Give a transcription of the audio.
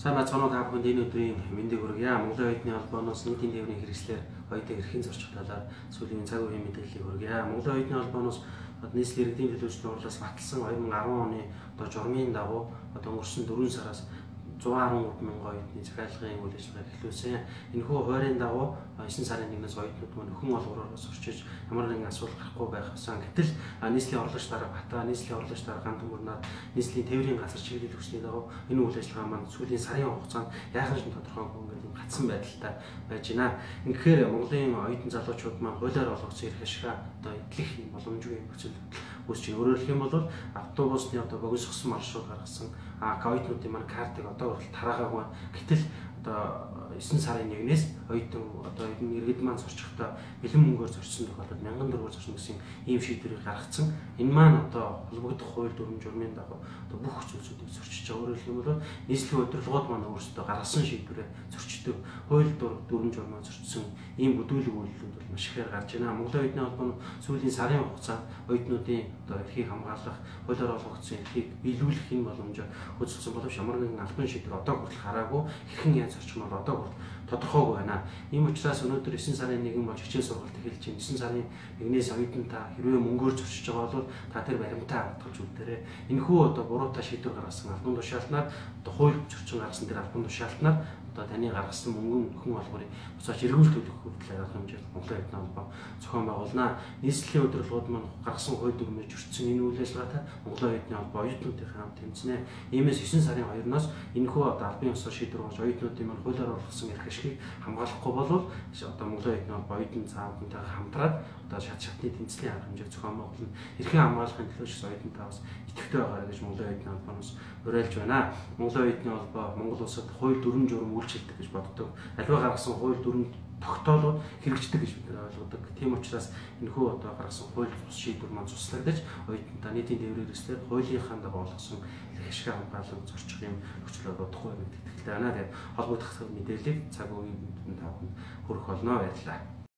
Сайн бацгаанууд та бүхэнд энэ өдрийн мэндийг хүргье. Монголын оюутны холбооноос нийтийн тээврийн хэрэгслээр оюутан эрхийн зорчих талаар сүүлийн цаг үеийн мэдээллийг хүргье. Монголын оюутны холбооноос нийслэл иргэдийн төлөөлөлтийн хурлаас баталсан 2010 оны журмын дагуу өнгөрсөн 4 сараас 113 мянган оюутны захиалгын үйл ажиллагааг эхлүүлсэн. Энэхүү хуурийн дагуу 9 сарын 1-ээс оюутнууд маань өхөн олгороор сурчиж ямар нэгэн асуудал гарахгүй байх ёсон. Гэтэл нийслэлийн орлогч дарга бата, нийслэлийн орлогч дарга гандан бүрнаад нийслэлийн тээврийн газар чиглэл төвчний дагуу энэ үйл ажиллагаа маань сүүлийн сарын хугацаанд яахан ч тодорхойгүй ингээд гацсан байдалтай байж байна. Ингэхээр Монголын оюутан залуучууд маань хуулиар олгогдсон эрх ашигаа эдлэх боломжгүй нөхцөл үүсч байна. Өөрөөр хэлэх юм бол автобусны богиносгосон маршрут гаргасан оюутнуудын маань картыг одоо хүртэл тараагаагүй. Гэтэл 9 сарын 1-ээс оюутан иргэд маань зорчихдоо бэлэн мөнгөөр зорчсон тохиолдолд 1000 төгрөгөөр зорчно гэсэн ийм шийдвэрийг гаргацсан. Энэ маань холбогдох хууль дүрм журмын дагуу бүх зүйлсүүдийг зорчиж байгаа. Өөрөөр хэлэх юм бол нийслэлийн удирдлагууд маань өөрсдөө гаргасан шийдвэрээ зорчдог. Хууль дүрм журмаа зорчсон ийм бүдүүлэг үйлдэлүүд бол маш ихээр гарч байна. Монголын оюутны холбоо нь сүүлийн сарын хугацаанд оюутнуудын эрхийг хамгаалах, хуулиар олгогдсон эрхийг биелүүлэх энэ боломжоор хөдөлсөн боловч ямар нэгэн албан шийдвэр одоо хүртэл гараагүй. Хэрхэн яаж зорчих нь бол одоо хүртэл тодорхойгүй байна. Ийм учраас өнөөдөр 9 сарын 1 болж хичээл сургалт эхэлж байна. 9 сарын 1-ээс оюутан та хэрвээ мөнгөөр зорчиж байгаа бол та тэр баримтаа хадгалж үлдээрэй. Энэхүү буруутай шийдвэр гаргасан албан тушаалтнаар хууль зөрчин гаргасан тэр албан тушаалтнаар таны гаргасан мөнгөн өхөн олгорыг буцааж эргүүлж төлөх хүртэл арга хэмжээнд Монголын оюутны холбоо зохион байгуулна. Нийслэлийн удирдлагууд маань гаргасан хууль дүрмээр зөрчсөн энэ үйл ажиллагаатай Монголын оюутны холбоо оюутнуудын хамт тэмцэнэ. Иймээс 9 сарын 2-оос энэхүү албан ёсоор шийдвэр гаргаж оюутнуудын маань хуулиар олгосон эрх ашигыг хамгаалахгүй болвол Монголын оюутны холбоо оюутан цаавтайгаа хамтраад шатны тэмцлийн арга хэмжээг зохион байгуулна. Эрхийн хамгаалахын төлөө ч оюутнуудаа бас идэвхтэй байгаарай гэж Монголын оюутны холбооноос уриалж байна. Монголын оюутны холбоо Монгол улсад хууль дүрм журм үйлчилдэг гэж боддог. Аливаа гаргасан хууль дүрм тогтоолууд хэрэгждэг гэж бид ойлгодог. Тийм учраас энэхүү гаргасан хууль бус шийдвэр маань цуслагдаж оюутнуудаа нийтийн тээврийн хэрэгслээр хуулийнхаа дагуу олгосон эрх ашиг хамгаалалт зорчих юм нөхцөл бодохгүй гэдэг итгэлтэй байна. Тэгээд холбогдох мэдээллийг цаг үеийн та бүхэнд хүргэх болно. Баярлалаа.